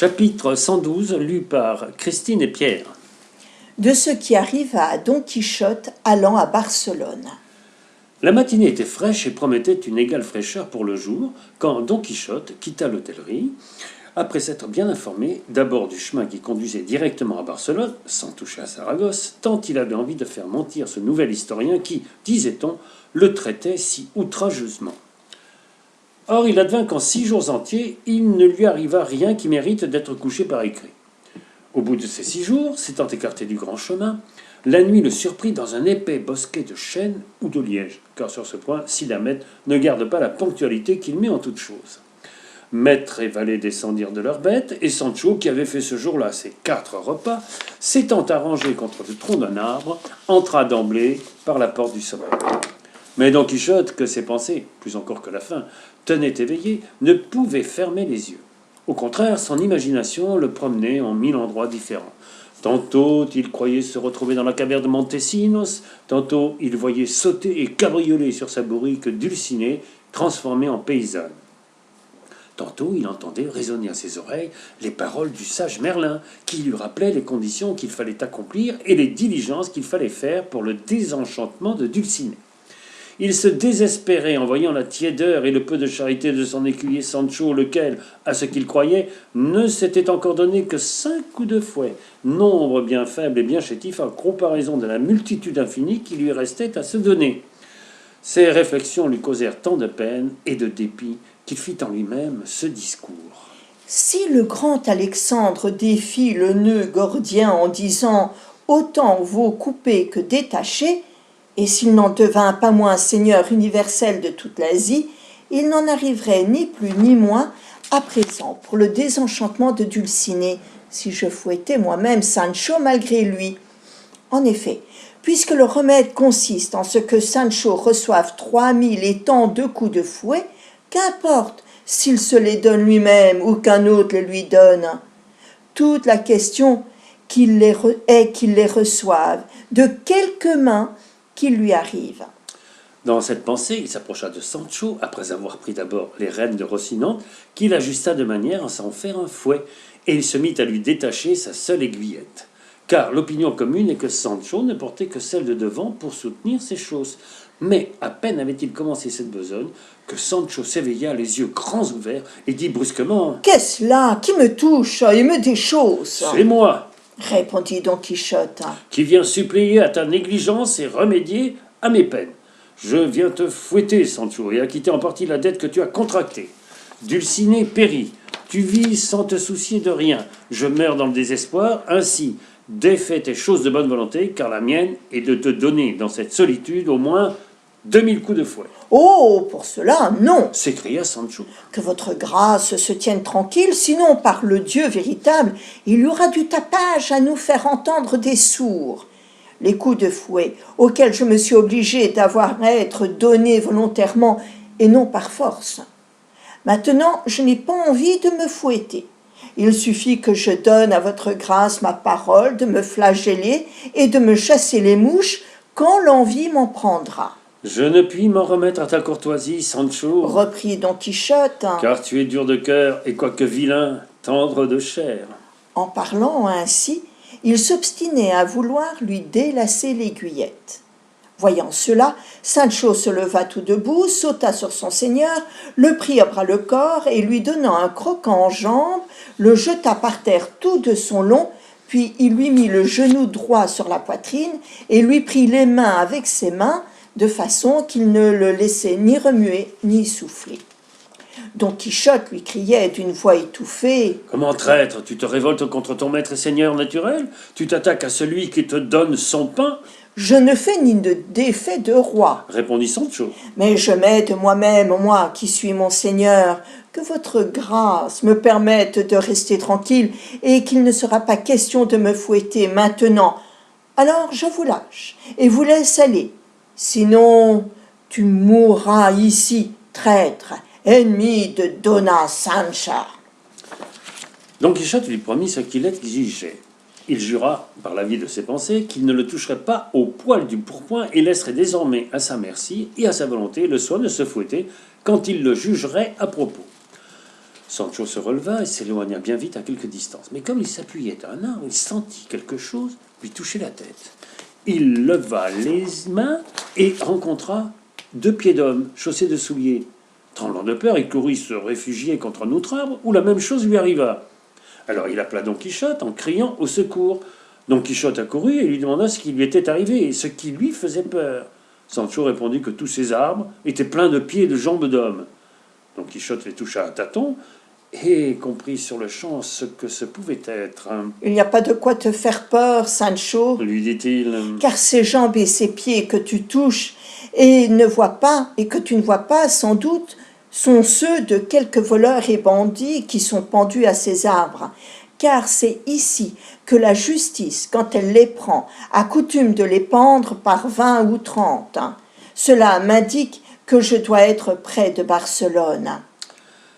Chapitre 112, lu par Christine et Pierre. De ce qui arriva à Don Quichotte allant à Barcelone. La matinée était fraîche et promettait une égale fraîcheur pour le jour, quand Don Quichotte quitta l'hôtellerie, après s'être bien informé d'abord du chemin qui conduisait directement à Barcelone, sans toucher à Saragosse, tant il avait envie de faire mentir ce nouvel historien qui, disait-on, le traitait si outrageusement. Or, il advint qu'en 6 jours entiers, il ne lui arriva rien qui mérite d'être couché par écrit. Au bout de ces 6 jours, s'étant écarté du grand chemin, la nuit le surprit dans un épais bosquet de chênes ou de liège, car sur ce point, Sidamet ne garde pas la ponctualité qu'il met en toute chose. Maître et valet descendirent de leurs bêtes, et Sancho, qui avait fait ce jour-là ses 4 repas, s'étant arrangé contre le tronc d'un arbre, entra d'emblée par la porte du sommeil. Mais Don Quichotte, que ses pensées, plus encore que la faim, tenaient éveillé, ne pouvait fermer les yeux. Au contraire, son imagination le promenait en 1000 endroits différents. Tantôt, il croyait se retrouver dans la caverne de Montesinos, tantôt, il voyait sauter et cabrioler sur sa bourrique Dulcinée, transformée en paysanne. Tantôt, il entendait résonner à ses oreilles les paroles du sage Merlin, qui lui rappelaient les conditions qu'il fallait accomplir et les diligences qu'il fallait faire pour le désenchantement de Dulcinée. Il se désespérait en voyant la tiédeur et le peu de charité de son écuyer Sancho, lequel, à ce qu'il croyait, ne s'était encore donné que 5 coups de fouet, nombre bien faible et bien chétif en comparaison de la multitude infinie qui lui restait à se donner. Ces réflexions lui causèrent tant de peine et de dépit qu'il fit en lui-même ce discours. Si le grand Alexandre défie le nœud gordien en disant « Autant vaut couper que détacher », et s'il n'en devint pas moins seigneur universel de toute l'Asie, il n'en arriverait ni plus ni moins à présent pour le désenchantement de Dulcinée, si je fouettais moi-même Sancho malgré lui. En effet, puisque le remède consiste en ce que Sancho reçoive 3000 et tant de coups de fouet, qu'importe s'il se les donne lui-même ou qu'un autre les lui donne. Toute la question est qu'il les reçoive, de quelque main qu'il lui arrive. Dans cette pensée, il s'approcha de Sancho, après avoir pris d'abord les rênes de Rocinante, qu'il ajusta de manière à s'en faire un fouet, et il se mit à lui détacher sa seule aiguillette. Car l'opinion commune est que Sancho ne portait que celle de devant pour soutenir ses chausses. Mais à peine avait-il commencé cette besogne que Sancho s'éveilla, les yeux grands ouverts, et dit brusquement « Qu'est-ce là qui me touche et me déchausse ?» C'est moi, répondit Don Quichotte, qui viens supplier à ta négligence et remédier à mes peines. Je viens te fouetter, Sancho, et acquitter en partie la dette que tu as contractée. Dulcinée périt. Tu vis sans te soucier de rien. Je meurs dans le désespoir. Ainsi, défais tes choses de bonne volonté, car la mienne est de te donner dans cette solitude au moins 2000 coups de fouet. « Oh, pour cela, non !» s'écria Sancho. « Que votre grâce se tienne tranquille, sinon, par le Dieu véritable, il y aura du tapage à nous faire entendre des sourds. Les coups de fouet, auxquels je me suis obligé d'avoir à être donné volontairement et non par force. Maintenant, je n'ai pas envie de me fouetter. Il suffit que je donne à votre grâce ma parole de me flageller et de me chasser les mouches quand l'envie m'en prendra. » « Je ne puis m'en remettre à ta courtoisie, Sancho, reprit Don Quichotte, car tu es dur de cœur et quoique vilain, tendre de chair. » En parlant ainsi, il s'obstinait à vouloir lui délacer l'aiguillette. Voyant cela, Sancho se leva tout debout, sauta sur son seigneur, le prit à bras le corps et lui donnant un croquant en jambe, le jeta par terre tout de son long, puis il lui mit le genou droit sur la poitrine et lui prit les mains avec ses mains, de façon qu'il ne le laissait ni remuer ni souffler. Don Quichotte lui criait d'une voix étouffée « Comment, traître, tu te révoltes contre ton maître et seigneur naturel? Tu t'attaques à celui qui te donne son pain ?» ?»« Je ne fais ni de défait de roi, répondit Sancho. Mais je m'aide moi-même, moi qui suis mon seigneur, que votre grâce me permette de rester tranquille et qu'il ne sera pas question de me fouetter maintenant. Alors je vous lâche et vous laisse aller. Sinon, tu mourras ici, traître, ennemi de Dona Sancha. » Don Quichotte lui promit ce qu'il exigeait. Il jura, par la vie de ses pensées, qu'il ne le toucherait pas au poil du pourpoint et laisserait désormais à sa merci et à sa volonté le soin de se fouetter quand il le jugerait à propos. Sancho se releva et s'éloigna bien vite à quelque distance. Mais comme il s'appuyait à un arbre, il sentit quelque chose lui toucher la tête. Il leva les mains et rencontra 2 pieds d'homme, chaussés de souliers. Tremblant de peur, il courut se réfugier contre un autre arbre, où la même chose lui arriva. Alors il appela Don Quichotte en criant au secours. Don Quichotte accourut et lui demanda ce qui lui était arrivé et ce qui lui faisait peur. Sancho répondit que tous ces arbres étaient pleins de pieds et de jambes d'hommes. Don Quichotte les toucha à tâtons et comprit sur le champ ce que ce pouvait être. Il n'y a pas de quoi te faire peur, Sancho, Lui dit-il. car ces jambes et ces pieds que tu touches et ne vois pas, et que tu ne vois pas sans doute, sont ceux de quelques voleurs et bandits qui sont pendus à ces arbres. Car c'est ici que la justice, quand elle les prend, a coutume de les pendre par 20 ou 30. Cela m'indique que je dois être près de Barcelone.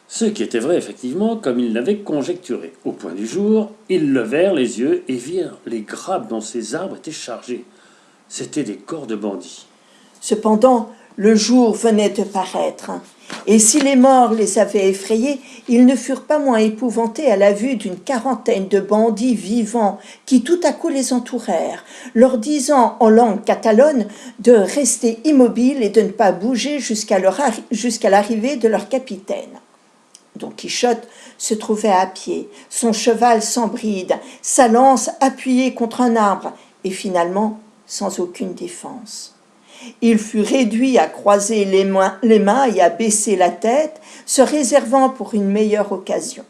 Ce qui était vrai, effectivement, comme ils l'avaient conjecturé. Au point du jour, ils levèrent les yeux et virent les grappes dont ces arbres étaient chargés. C'étaient des corps de bandits. Cependant, le jour venait de paraître, et si les morts les avaient effrayés, ils ne furent pas moins épouvantés à la vue d'une quarantaine de bandits vivants qui tout à coup les entourèrent, leur disant en langue catalane de rester immobiles et de ne pas bouger jusqu'à l'arrivée de leur capitaine. Don Quichotte se trouvait à pied, son cheval sans bride, sa lance appuyée contre un arbre, et finalement sans aucune défense. Il fut réduit à croiser les mains et à baisser la tête, se réservant pour une meilleure occasion.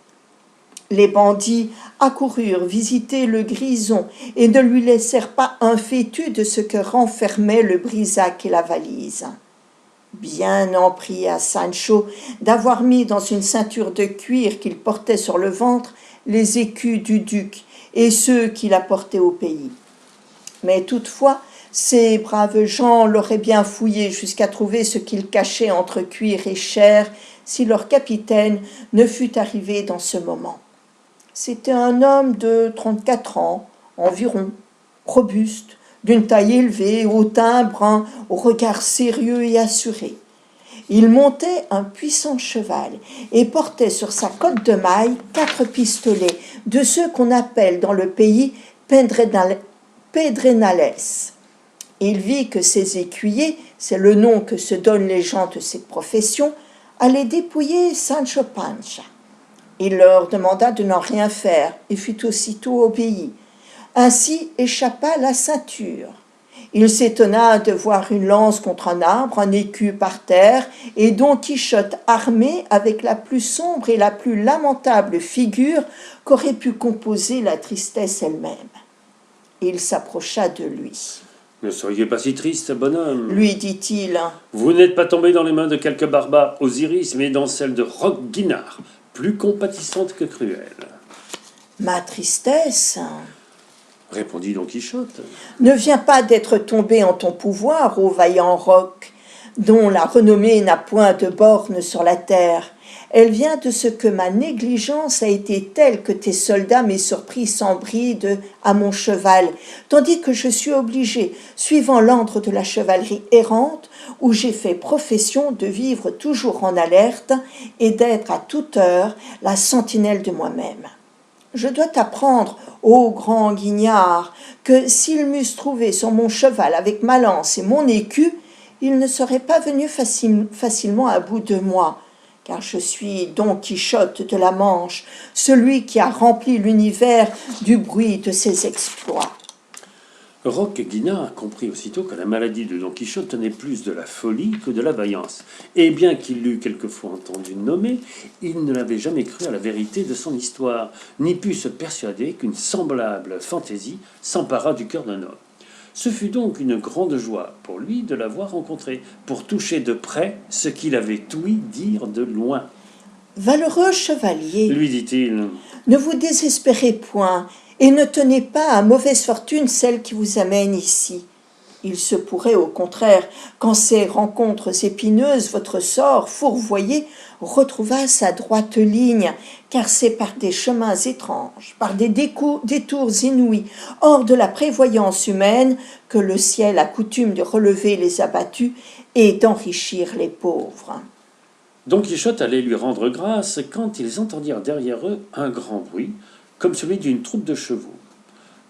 Les bandits accoururent visiter le grison et ne lui laissèrent pas un fétu de ce que renfermaient le brisac et la valise. Bien en pria Sancho d'avoir mis dans une ceinture de cuir qu'il portait sur le ventre les écus du duc et ceux qu'il apportait au pays. Mais toutefois, ces braves gens l'auraient bien fouillé jusqu'à trouver ce qu'ils cachaient entre cuir et chair si leur capitaine ne fût arrivé dans ce moment. C'était un homme de 34 ans environ, robuste, d'une taille élevée, au teint brun, au regard sérieux et assuré. Il montait un puissant cheval et portait sur sa cotte de maille 4 pistolets, de ceux qu'on appelle dans le pays pedrenales. Il vit que ses écuyers, c'est le nom que se donnent les gens de cette profession, allaient dépouiller Sancho Panza. Il leur demanda de n'en rien faire et fut aussitôt obéi. Ainsi échappa la ceinture. Il s'étonna de voir une lance contre un arbre, un écu par terre, et Don Quichotte armé avec la plus sombre et la plus lamentable figure qu'aurait pu composer la tristesse elle-même. Il s'approcha de lui. « Ne soyez pas si triste, bonhomme, lui dit-il. Vous n'êtes pas tombé dans les mains de quelques barbares Osiris, mais dans celles de Roqueguinard, plus compatissante que cruelle. » Ma tristesse, répondit Don Quichotte, ne vient pas d'être tombé en ton pouvoir, ô vaillant Roc, dont la renommée n'a point de borne sur la terre. Elle vient de ce que ma négligence a été telle que tes soldats m'aient surpris sans bride à mon cheval, tandis que je suis obligé, suivant l'ordre de la chevalerie errante, où j'ai fait profession de vivre toujours en alerte et d'être à toute heure la sentinelle de moi-même. Je dois t'apprendre, ô grand guignard, que s'ils m'eussent trouvé sur mon cheval avec ma lance et mon écu, ils ne seraient pas venus facilement à bout de moi, car je suis Don Quichotte de la Manche, celui qui a rempli l'univers du bruit de ses exploits. Roqueguinard comprit aussitôt que la maladie de Don Quichotte tenait plus de la folie que de la vaillance, et bien qu'il l'eût quelquefois entendu nommer, il ne l'avait jamais cru à la vérité de son histoire, ni pu se persuader qu'une semblable fantaisie s'empara du cœur d'un homme. Ce fut donc une grande joie pour lui de l'avoir rencontré, pour toucher de près ce qu'il avait ouï dire de loin. « Valeureux chevalier, lui dit-il, ne vous désespérez point, et ne tenez pas à mauvaise fortune celle qui vous amène ici. Il se pourrait au contraire qu'en ces rencontres épineuses votre sort fourvoyé retrouvât sa droite ligne, car c'est par des chemins étranges, par des détours inouïs, hors de la prévoyance humaine, que le ciel a coutume de relever les abattus et d'enrichir les pauvres. » Don Quichotte allait lui rendre grâce quand ils entendirent derrière eux un grand bruit, comme celui d'une troupe de chevaux.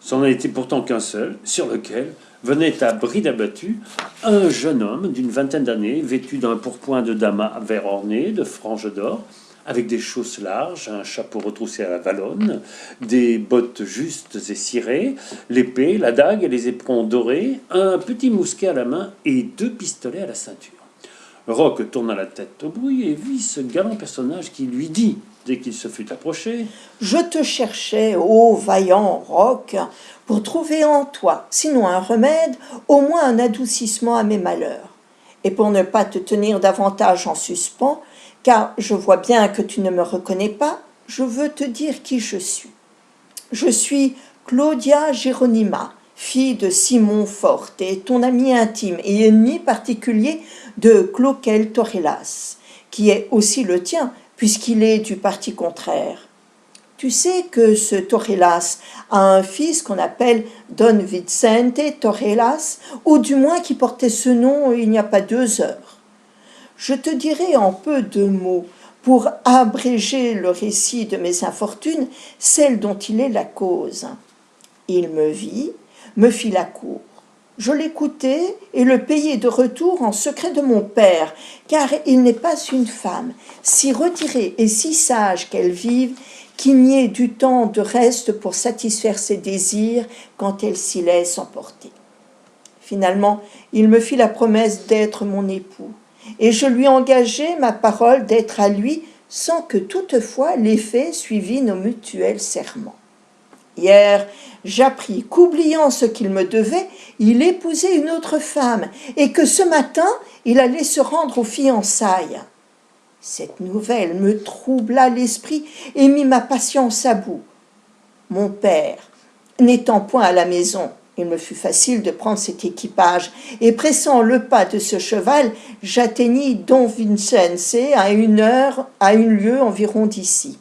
C'en était pourtant qu'un seul, sur lequel venait à bride abattue un jeune homme d'une vingtaine d'années, vêtu d'un pourpoint de damas vert orné, de franges d'or, avec des chausses larges, un chapeau retroussé à la vallonne, des bottes justes et cirées, l'épée, la dague et les éperons dorés, un petit mousquet à la main et 2 pistolets à la ceinture. Roc tourna la tête au bruit et vit ce galant personnage qui lui dit, dès qu'il se fut approché, « Je te cherchais, ô vaillant Roc, pour trouver en toi, sinon un remède, au moins un adoucissement à mes malheurs. Et pour ne pas te tenir davantage en suspens, car je vois bien que tu ne me reconnais pas, je veux te dire qui je suis. Je suis Claudia Géronima, fille de Simon Forte, et ton ami intime et ennemi particulier de Cloquel Torrelas, qui est aussi le tien, puisqu'il est du parti contraire. Tu sais que ce Torrelas a un fils qu'on appelle Don Vicente Torrelas, ou du moins qui portait ce nom il n'y a pas 2 heures. Je te dirai en peu de mots, pour abréger le récit de mes infortunes, celle dont il est la cause. Il me vit, me fit la cour. Je l'écoutai et le payai de retour en secret de mon père, car il n'est pas une femme, si retirée et si sage qu'elle vive, qu'il n'y ait du temps de reste pour satisfaire ses désirs quand elle s'y laisse emporter. Finalement, il me fit la promesse d'être mon époux, et je lui engageai ma parole d'être à lui sans que toutefois les faits suivît nos mutuels serments. Hier, j'appris qu'oubliant ce qu'il me devait, il épousait une autre femme, et que ce matin, il allait se rendre aux fiançailles. Cette nouvelle me troubla l'esprit et mit ma patience à bout. Mon père, n'étant point à la maison, il me fut facile de prendre cet équipage, et pressant le pas de ce cheval, j'atteignis Don Vincense à une lieue environ d'ici.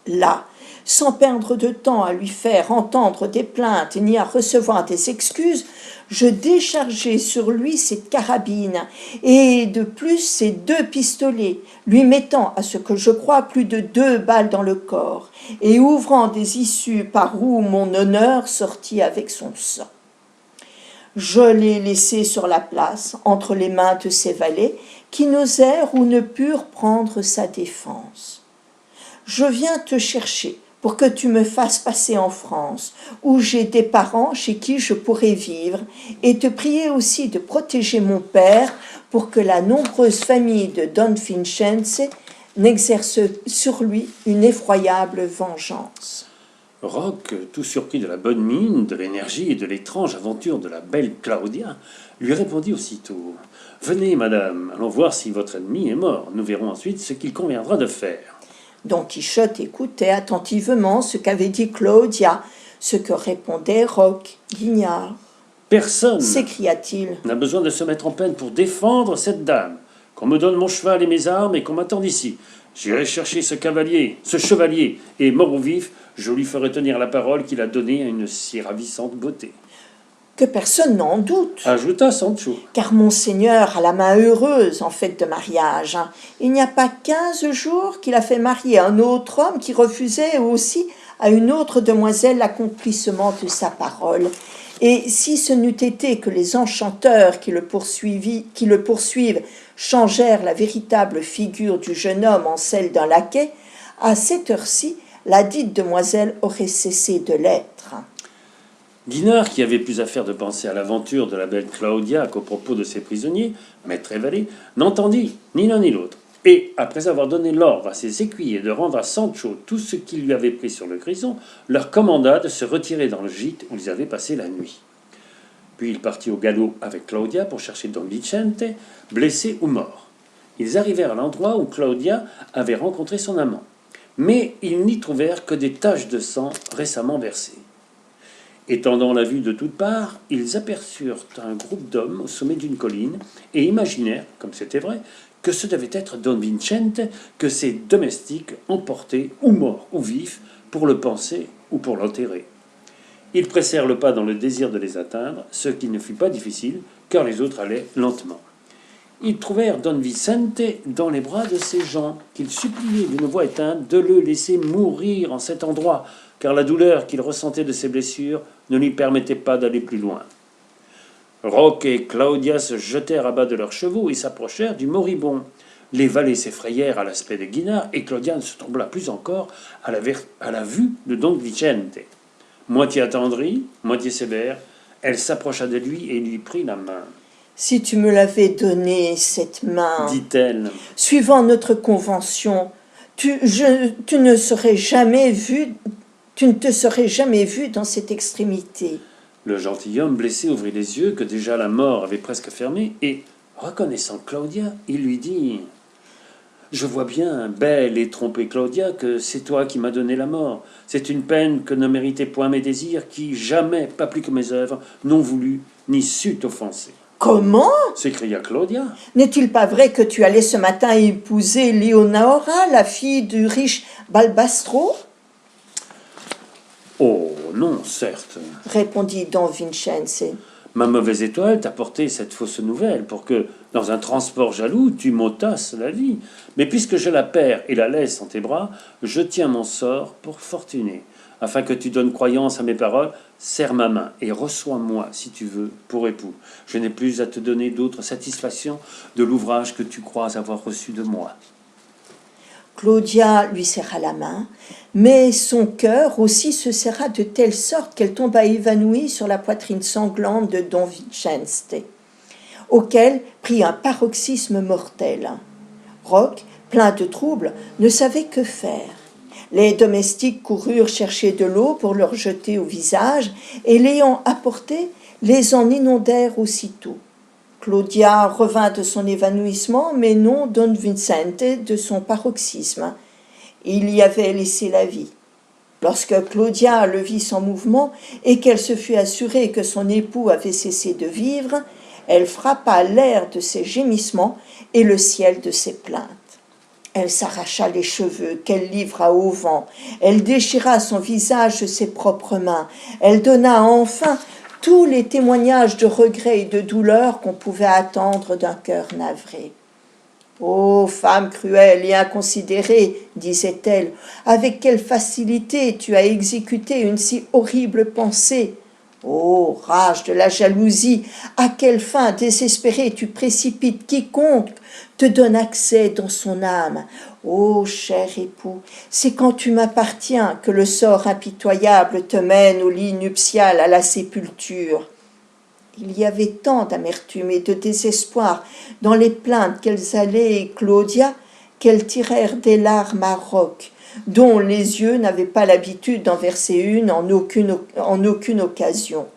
Là, sans perdre de temps à lui faire entendre des plaintes ni à recevoir des excuses, je déchargeai sur lui cette carabine et de plus ces 2 pistolets, lui mettant à ce que je crois plus de 2 balles dans le corps et ouvrant des issues par où mon honneur sortit avec son sang. Je l'ai laissé sur la place entre les mains de ses valets qui n'osèrent ou ne purent prendre sa défense. Je viens te chercher pour que tu me fasses passer en France, où j'ai des parents chez qui je pourrai vivre, et te prier aussi de protéger mon père pour que la nombreuse famille de Don Vincense n'exerce sur lui une effroyable vengeance. » Roc, tout surpris de la bonne mine, de l'énergie et de l'étrange aventure de la belle Claudia, lui répondit aussitôt « Venez, madame, allons voir si votre ennemi est mort. Nous verrons ensuite ce qu'il conviendra de faire. » Don Quichotte écoutait attentivement ce qu'avait dit Claudia, ce que répondait Roc, guignard. « Personne s'écria-t-il, n'a besoin de se mettre en peine pour défendre cette dame. Qu'on me donne mon cheval et mes armes et qu'on m'attende ici. J'irai chercher ce chevalier, et mort ou vif, je lui ferai tenir la parole qu'il a donnée à une si ravissante beauté. » Que personne n'en doute, ajouta Sancho. Car monseigneur a la main heureuse en fête de mariage. Il n'y a pas 15 jours qu'il a fait marier un autre homme qui refusait aussi à une autre demoiselle l'accomplissement de sa parole. Et si ce n'eût été que les enchanteurs qui le poursuivent changèrent la véritable figure du jeune homme en celle d'un laquais, à cette heure-ci, la dite demoiselle aurait cessé de l'être. Guinard, qui avait plus affaire de penser à l'aventure de la belle Claudia qu'au propos de ses prisonniers, maître et valet, n'entendit ni l'un ni l'autre, et, après avoir donné l'ordre à ses écuyers de rendre à Sancho tout ce qu'il lui avait pris sur le grison, leur commanda de se retirer dans le gîte où ils avaient passé la nuit. Puis il partit au galop avec Claudia pour chercher Don Vicente, blessé ou mort. Ils arrivèrent à l'endroit où Claudia avait rencontré son amant, mais ils n'y trouvèrent que des taches de sang récemment versées. Étendant la vue de toutes parts, ils aperçurent un groupe d'hommes au sommet d'une colline et imaginèrent, comme c'était vrai, que ce devait être Don Vicente que ses domestiques emportaient, ou mort ou vif, pour le panser ou pour l'enterrer. Ils pressèrent le pas dans le désir de les atteindre, ce qui ne fut pas difficile, car les autres allaient lentement. ils trouvèrent Don Vicente dans les bras de ces gens, qu'ils suppliaient d'une voix éteinte de le laisser mourir en cet endroit, car la douleur qu'il ressentait de ses blessures ne lui permettait pas d'aller plus loin. Roch et Claudia se jetèrent à bas de leurs chevaux et s'approchèrent du moribond. Les valets s'effrayèrent à l'aspect de Guinard, et Claudia se troubla plus encore à la vue de Don Vicente. Moitié attendrie, moitié sévère, elle s'approcha de lui et lui prit la main. « Si tu me l'avais donnée, cette main, Dit-elle, suivant notre convention, tu ne te serais jamais vu dans cette extrémité. » Le gentilhomme blessé ouvrit les yeux que déjà la mort avait presque fermés et, reconnaissant Claudia, il lui dit « Je vois bien, belle et trompée Claudia, que c'est toi qui m'as donné la mort. C'est une peine que ne méritaient point mes désirs qui, jamais, pas plus que mes œuvres, n'ont voulu ni su t'offenser. » Comment ? S'écria Claudia. N'est-il pas vrai que tu allais ce matin épouser Leonora, la fille du riche Balbastro ? Oh, non, certes. Répondit Don Vincenze. Ma mauvaise étoile t'a porté cette fausse nouvelle pour que, dans un transport jaloux, tu m'ôtasses la vie. Mais puisque je la perds et la laisse en tes bras, je tiens mon sort pour fortuner. Afin que tu donnes croyance à mes paroles, serre ma main et reçois-moi, si tu veux, pour époux. Je n'ai plus à te donner d'autre satisfaction de l'ouvrage que tu crois avoir reçu de moi. Claudia lui serra la main, mais son cœur aussi se serra de telle sorte qu'elle tomba évanouie sur la poitrine sanglante de Don Vincenze, auquel prit un paroxysme mortel. Roch, plein de trouble, ne savait que faire. Les domestiques coururent chercher de l'eau pour leur jeter au visage, et l'ayant apportée, les en inondèrent aussitôt. Claudia revint de son évanouissement, mais non Don Vicente de son paroxysme. Il y avait laissé la vie. Lorsque Claudia le vit sans mouvement et qu'elle se fut assurée que son époux avait cessé de vivre, elle frappa l'air de ses gémissements et le ciel de ses plaintes. Elle s'arracha les cheveux qu'elle livra au vent, elle déchira son visage de ses propres mains, elle donna enfin tous les témoignages de regret et de douleur qu'on pouvait attendre d'un cœur navré. « Ô femme cruelle et inconsidérée, disait-elle, avec quelle facilité tu as exécuté une si horrible pensée. Ô rage de la jalousie, à quelle fin désespérée tu précipites quiconque te donne accès dans son âme. Ô cher époux, c'est quand tu m'appartiens que le sort impitoyable te mène au lit nuptial, à la sépulture. » Il y avait tant d'amertume et de désespoir dans les plaintes qu'elles allaient Claudia qu'elles tirèrent des larmes à Roch, dont les yeux n'avaient pas l'habitude d'en verser une en aucune occasion.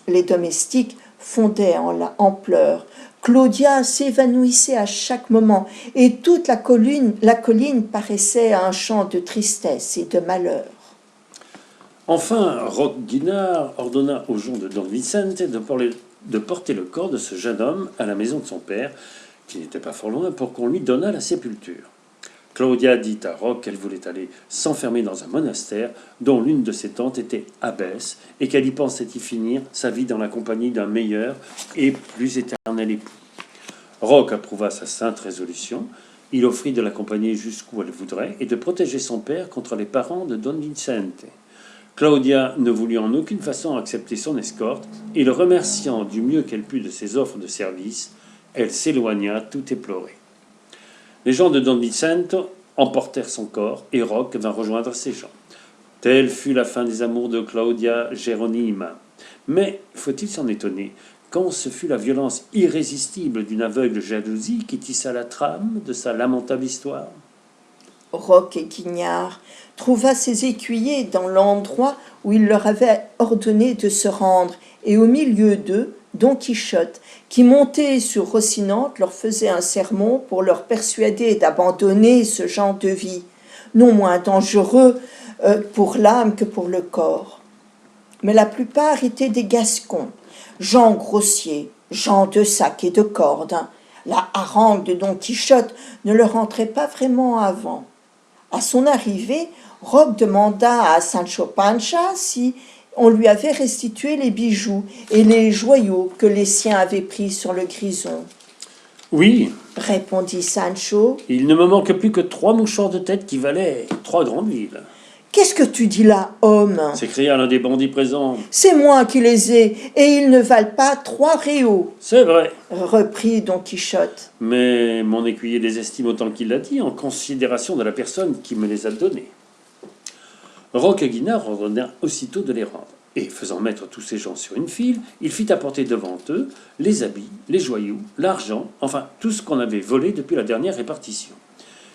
Les domestiques fondaient en pleurs. Claudia s'évanouissait à chaque moment, et toute la colline paraissait un champ de tristesse et de malheur. Enfin, Roch Guinard ordonna aux gens de Don Vicente de porter le corps de ce jeune homme à la maison de son père, qui n'était pas fort loin, pour qu'on lui donnât la sépulture. Claudia dit à Roch qu'elle voulait aller s'enfermer dans un monastère dont l'une de ses tantes était abbesse et qu'elle y pensait y finir sa vie dans la compagnie d'un meilleur et plus éternel époux. Roch approuva sa sainte résolution. Il offrit de l'accompagner jusqu'où elle voudrait et de protéger son père contre les parents de Don Vicente. Claudia ne voulut en aucune façon accepter son escorte et, le remerciant du mieux qu'elle put de ses offres de service, elle s'éloigna tout éplorée. Les gens de Don Vicente emportèrent son corps et Roch vint rejoindre ses gens. Telle fut la fin des amours de Claudia Geronima. Mais, faut-il s'en étonner, quand ce fut la violence irrésistible d'une aveugle jalousie qui tissa la trame de sa lamentable histoire? Roch et Guignard trouva ses écuyers dans l'endroit où il leur avait ordonné de se rendre, et au milieu d'eux, Don Quichotte, qui monté sur Rocinante, leur faisait un sermon pour leur persuader d'abandonner ce genre de vie, non moins dangereux pour l'âme que pour le corps. Mais la plupart étaient des Gascons, gens grossiers, gens de sac et de corde. La harangue de Don Quichotte ne leur entrait pas vraiment avant. À son arrivée, Roch demanda à Sancho Panza si on lui avait restitué les bijoux et les joyaux que les siens avaient pris sur le grison. Oui, répondit Sancho. il ne me manque plus que 3 mouchoirs de tête qui valaient 3 grandes villes, Qu'est-ce que tu dis là, homme? s'écria l'un des bandits présents. C'est moi qui les ai, et ils ne valent pas 3 réaux, C'est vrai, reprit Don Quichotte. mais mon écuyer les estime autant qu'il l'a dit, en considération de la personne qui me les a donnés. Roque et Guinard ordonnèrent aussitôt de les rendre, et faisant mettre tous ces gens sur une file, il fit apporter devant eux les habits, les joyaux, l'argent, enfin tout ce qu'on avait volé depuis la dernière répartition.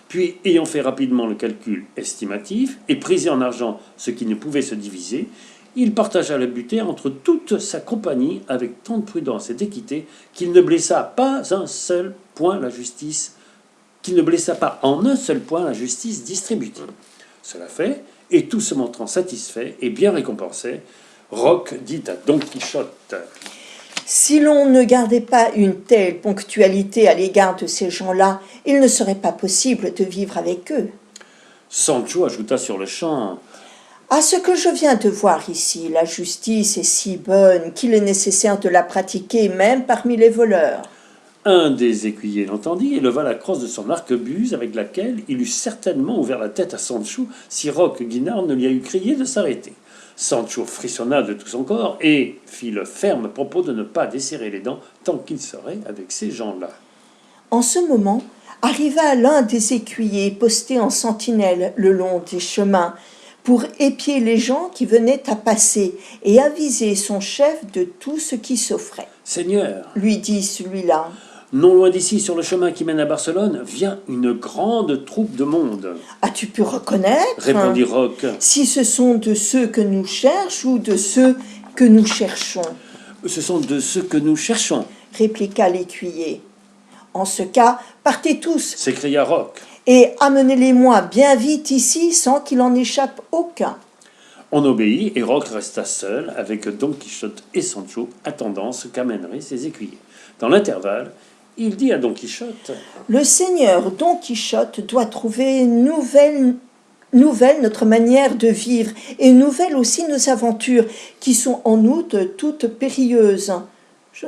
Puis, ayant fait rapidement le calcul estimatif, et prisé en argent ce qui ne pouvait se diviser, il partagea le butin entre toute sa compagnie avec tant de prudence et d'équité qu'il ne blessa pas un seul point la justice, qu'il ne blessa pas en un seul point la justice distributive. Cela fait, et tout se montrant satisfait et bien récompensé, Roque dit à Don Quichotte: Si l'on ne gardait pas une telle ponctualité à l'égard de ces gens-là, il ne serait pas possible de vivre avec eux. Sancho ajouta sur le champ: À ce que je viens de voir ici, la justice est si bonne qu'il est nécessaire de la pratiquer même parmi les voleurs. Un des écuyers l'entendit et leva la crosse de son arquebuse avec laquelle il eût certainement ouvert la tête à Sancho si Roque Guinard ne lui a eu crié de s'arrêter. Sancho frissonna de tout son corps et fit le ferme propos de ne pas desserrer les dents tant qu'il serait avec ces gens-là. En ce moment, arriva l'un des écuyers postés en sentinelle le long des chemins pour épier les gens qui venaient à passer et aviser son chef de tout ce qui s'offrait. « Seigneur, Lui dit celui-là, non loin d'ici, sur le chemin qui mène à Barcelone, vient une grande troupe de monde. » as-tu pu reconnaître Répondit Roque. si ce sont de ceux que nous cherchons ou de ceux que nous cherchons, Ce sont de ceux que nous cherchons, répliqua l'écuyer. En ce cas, partez tous s'écria Roque. et amenez-les-moi bien vite ici sans qu'il en échappe aucun. On obéit et Roque resta seul avec Don Quichotte et Sancho, attendant ce qu'amèneraient ses écuyers. Dans l'intervalle, il dit à Don Quichotte: Le seigneur Don Quichotte doit trouver nouvelle notre manière de vivre et nouvelle aussi nos aventures qui sont en outre toutes périlleuses. Je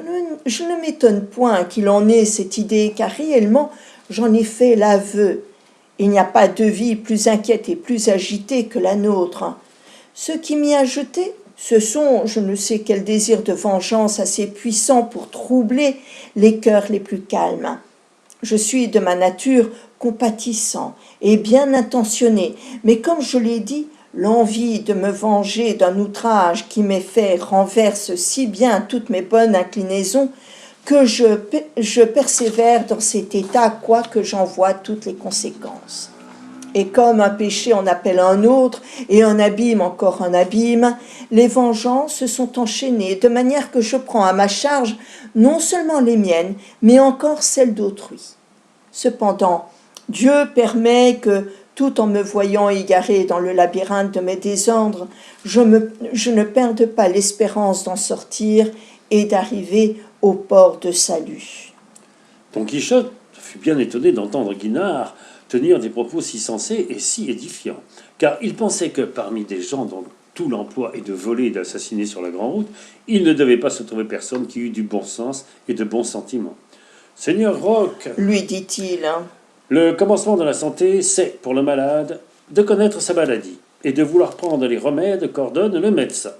ne m'étonne point qu'il en ait cette idée car réellement j'en ai fait l'aveu. Il n'y a pas de vie plus inquiète et plus agitée que la nôtre. Ce qui m'y a jeté, ce sont je ne sais quels désirs de vengeance assez puissants pour troubler les cœurs les plus calmes. Je suis de ma nature compatissant et bien intentionné, mais comme je l'ai dit, l'envie de me venger d'un outrage qui m'est fait renverse si bien toutes mes bonnes inclinaisons que je persévère dans cet état quoique j'en vois toutes les conséquences. Et comme un péché en appelle un autre, et un abîme encore un abîme, les vengeances se sont enchaînées, de manière que je prends à ma charge non seulement les miennes, mais encore celles d'autrui. Cependant, Dieu permet que, tout en me voyant égaré dans le labyrinthe de mes désordres, je ne perde pas l'espérance d'en sortir et d'arriver au port de salut. Don Quichotte fut bien étonné d'entendre Guinard tenir des propos si sensés et si édifiants, car il pensait que parmi des gens dont tout l'emploi est de voler et d'assassiner sur la grande route, il ne devait pas se trouver personne qui eût du bon sens et de bons sentiments. « Seigneur Roque, lui dit-il, le commencement de la santé, c'est, pour le malade, de connaître sa maladie et de vouloir prendre les remèdes qu'ordonne le médecin.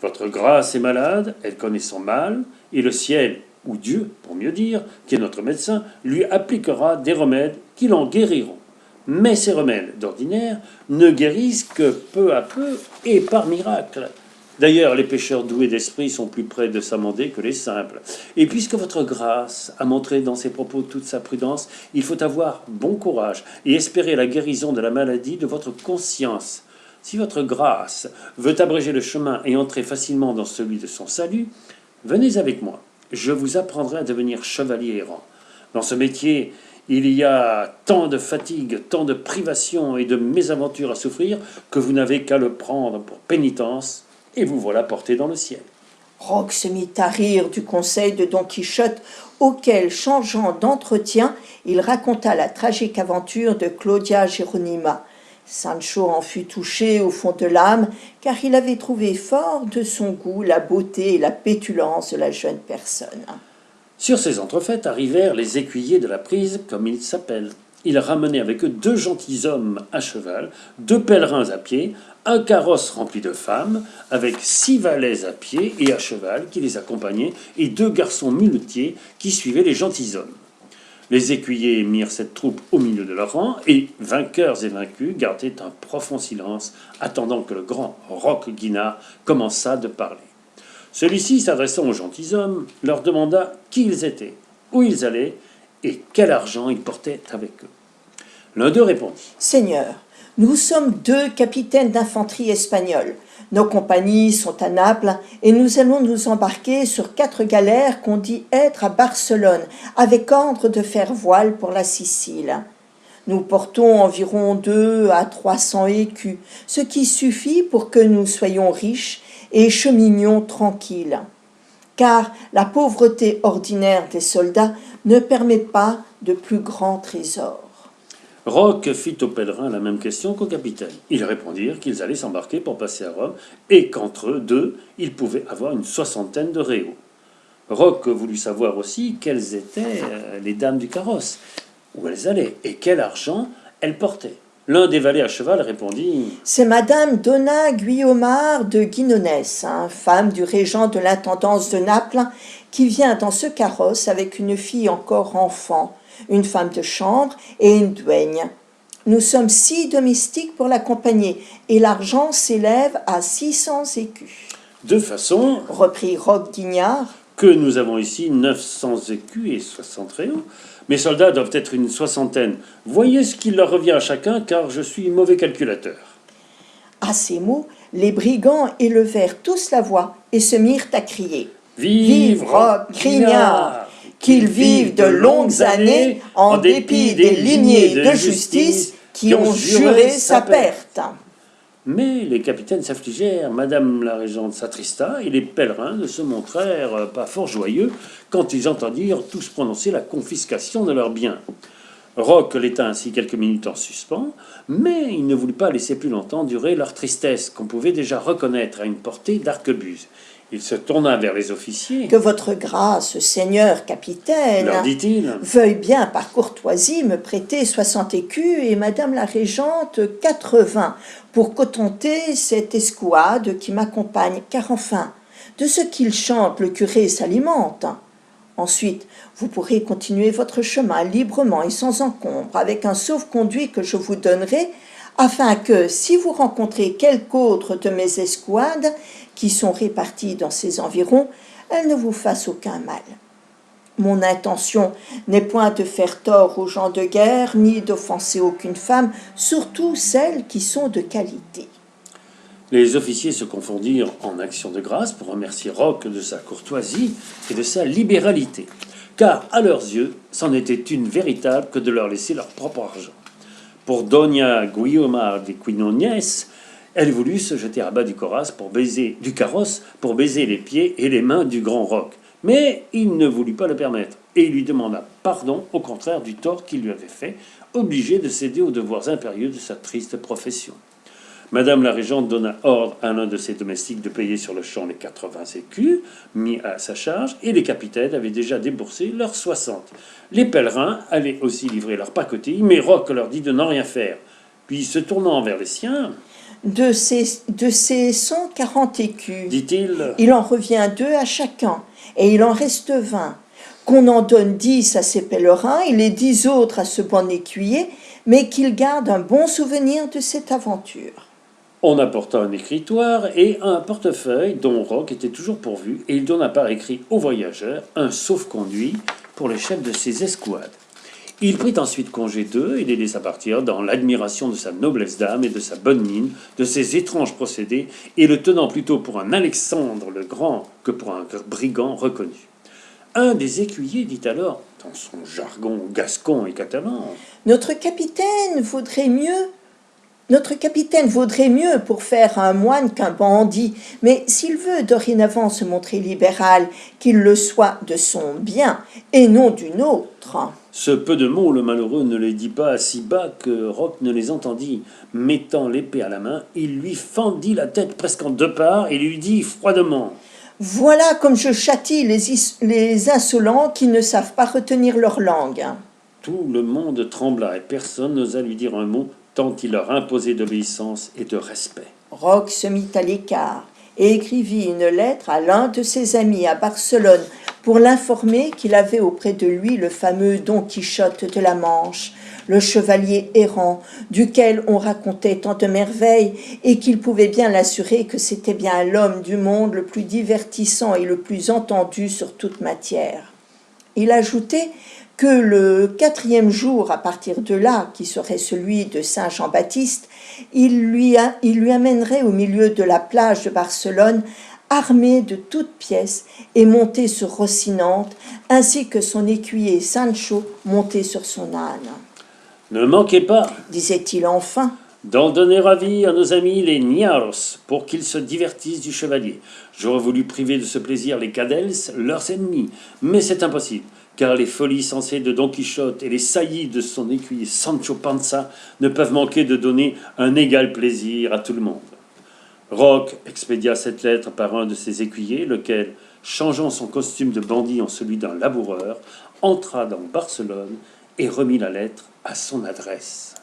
Votre grâce est malade, elle connaît son mal, et le ciel, ou Dieu, pour mieux dire, qui est notre médecin, lui appliquera des remèdes qui l'en guériront. Mais ces remèdes, d'ordinaire, ne guérissent que peu à peu et par miracle. D'ailleurs, les pécheurs doués d'esprit sont plus près de s'amender que les simples. Et puisque votre grâce a montré dans ses propos toute sa prudence, il faut avoir bon courage et espérer la guérison de la maladie de votre conscience. Si votre grâce veut abréger le chemin et entrer facilement dans celui de son salut, venez avec moi. Je vous apprendrai à devenir chevalier errant. Dans ce métier, il y a tant de fatigue, tant de privations et de mésaventures à souffrir que vous n'avez qu'à le prendre pour pénitence et vous voilà porté dans le ciel. » Roque se mit à rire du conseil de Don Quichotte, auquel, changeant d'entretien, il raconta la tragique aventure de Claudia Jeronima. Sancho en fut touché au fond de l'âme, car il avait trouvé fort de son goût la beauté et la pétulance de la jeune personne. Sur ces entrefaites arrivèrent les écuyers de la prise, comme ils s'appellent. Ils ramenaient avec eux 2 gentilshommes à cheval, 2 pèlerins à pied, un carrosse rempli de femmes, avec 6 valets à pied et à cheval qui les accompagnaient, et 2 garçons muletiers qui suivaient les gentilshommes. Les écuyers mirent cette troupe au milieu de leur rang, et, vainqueurs et vaincus, gardaient un profond silence, attendant que le grand Roqueguinard commençât de parler. Celui-ci, s'adressant aux gentilshommes, leur demanda qui ils étaient, où ils allaient, et quel argent ils portaient avec eux. L'un d'eux répondit. Seigneur, nous sommes 2 capitaines d'infanterie espagnols. Nos compagnies sont à Naples et nous allons nous embarquer sur 4 galères qu'on dit être à Barcelone, avec ordre de faire voile pour la Sicile. Nous portons environ 2 à 300 écus, ce qui suffit pour que nous soyons riches et cheminions tranquilles. Car la pauvreté ordinaire des soldats ne permet pas de plus grands trésors. Roch fit aux pèlerins la même question qu'au capitaine. Ils répondirent qu'ils allaient s'embarquer pour passer à Rome et qu'entre eux 2, ils pouvaient avoir une 60aine de réaux. Roch voulut savoir aussi quelles étaient les dames du carrosse, où elles allaient et quel argent elles portaient. L'un des valets à cheval répondit « C'est Madame Donna Guiomard de Guinonès, femme du régent de l'intendance de Naples, qui vient dans ce carrosse avec une fille encore enfant, une femme de chambre et une duègne. Nous sommes 6 domestiques pour l'accompagner, et l'argent s'élève à 600 écus. » De façon, reprit Roqueguinard, que nous avons ici 900 écus et 60 réaux. Mes soldats doivent être une 60aine. Voyez ce qu'il leur revient à chacun, car je suis mauvais calculateur. À ces mots, les brigands élevèrent tous la voix et se mirent à crier. Vive Roqueguinard, qu'il vive de longues années en dépit des lignées de justice qui ont juré sa perte. Mais les capitaines s'affligèrent, Madame la Régente s'attrista, et les pèlerins ne se montrèrent pas fort joyeux quand ils entendirent tous prononcer la confiscation de leurs biens. Roch l'éta ainsi quelques minutes en suspens, mais il ne voulut pas laisser plus longtemps durer leur tristesse, qu'on pouvait déjà reconnaître à une portée d'arquebuse. Il se tourna vers les officiers. « Que votre grâce, seigneur capitaine, leur dit-il, veuille bien par courtoisie me prêter 60 écus et madame la régente 80 pour contenter cette escouade qui m'accompagne, car enfin, de ce qu'il chante, le curé s'alimente. Ensuite, vous pourrez continuer votre chemin librement et sans encombre, avec un sauf-conduit que je vous donnerai, afin que, si vous rencontrez quelque autre de mes escouades, qui sont réparties dans ces environs, elles ne vous fassent aucun mal. Mon intention n'est point de faire tort aux gens de guerre, ni d'offenser aucune femme, surtout celles qui sont de qualité. » Les officiers se confondirent en actions de grâce pour remercier Roch de sa courtoisie et de sa libéralité, car à leurs yeux, c'en était une véritable que de leur laisser leur propre argent. Pour Dona Guiomard de Guinonès, elle voulut se jeter à bas du carrosse pour baiser les pieds et les mains du grand Roch. Mais il ne voulut pas le permettre, et lui demanda pardon, au contraire du tort qu'il lui avait fait, obligé de céder aux devoirs impérieux de sa triste profession. Madame la Régente donna ordre à l'un de ses domestiques de payer sur le champ les 80 écus mis à sa charge, et les capitaines avaient déjà déboursé leurs 60. Les pèlerins allaient aussi livrer leur pacotille, mais Roch leur dit de n'en rien faire. Puis, se tournant vers les siens, De ces 140 écus, dit-il, il en revient 2 à chacun, et il en reste 20. Qu'on en donne 10 à ces pèlerins et les 10 autres à ce bon écuyer, mais qu'ils gardent un bon souvenir de cette aventure. on apporta un écritoire et un portefeuille dont Roch était toujours pourvu, et il donna par écrit aux voyageurs un sauf-conduit pour le chef de ses escouades. Il prit ensuite congé d'eux et les laissa partir dans l'admiration de sa noblesse d'âme et de sa bonne mine, de ses étranges procédés, et le tenant plutôt pour un Alexandre le Grand que pour un brigand reconnu. Un des écuyers dit alors, dans son jargon gascon et catalan, « Notre capitaine vaudrait mieux pour faire un moine qu'un bandit, mais s'il veut dorénavant se montrer libéral, qu'il le soit de son bien et non d'une autre. » Ce peu de mots, le malheureux ne les dit pas si bas que Roch ne les entendit. Mettant l'épée à la main, il lui fendit la tête presque en 2 parts et lui dit froidement Voilà comme je châtie les insolents qui ne savent pas retenir leur langue. Tout le monde trembla et personne n'osa lui dire un mot, tant il leur imposait d'obéissance et de respect. Roch se mit à l'écart et écrivit une lettre à l'un de ses amis à Barcelone pour l'informer qu'il avait auprès de lui le fameux Don Quichotte de la Manche, le chevalier errant, duquel on racontait tant de merveilles, et qu'il pouvait bien l'assurer que c'était bien l'homme du monde le plus divertissant et le plus entendu sur toute matière. Il ajoutait que le 4e jour à partir de là, qui serait celui de Saint Jean-Baptiste, il lui amènerait au milieu de la plage de Barcelone, armé de toutes pièces et monté sur Rocinante, ainsi que son écuyer Sancho monté sur son âne. « Ne manquez pas, Disait-il enfin, d'en donner avis à nos amis les Niaros, pour qu'ils se divertissent du chevalier. J'aurais voulu priver de ce plaisir les Cadels, leurs ennemis, mais c'est impossible, car les folies sensées de Don Quichotte et les saillies de son écuyer Sancho Panza ne peuvent manquer de donner un égal plaisir à tout le monde. » Roch expédia cette lettre par un de ses écuyers, lequel, changeant son costume de bandit en celui d'un laboureur, entra dans Barcelone et remit la lettre à son adresse.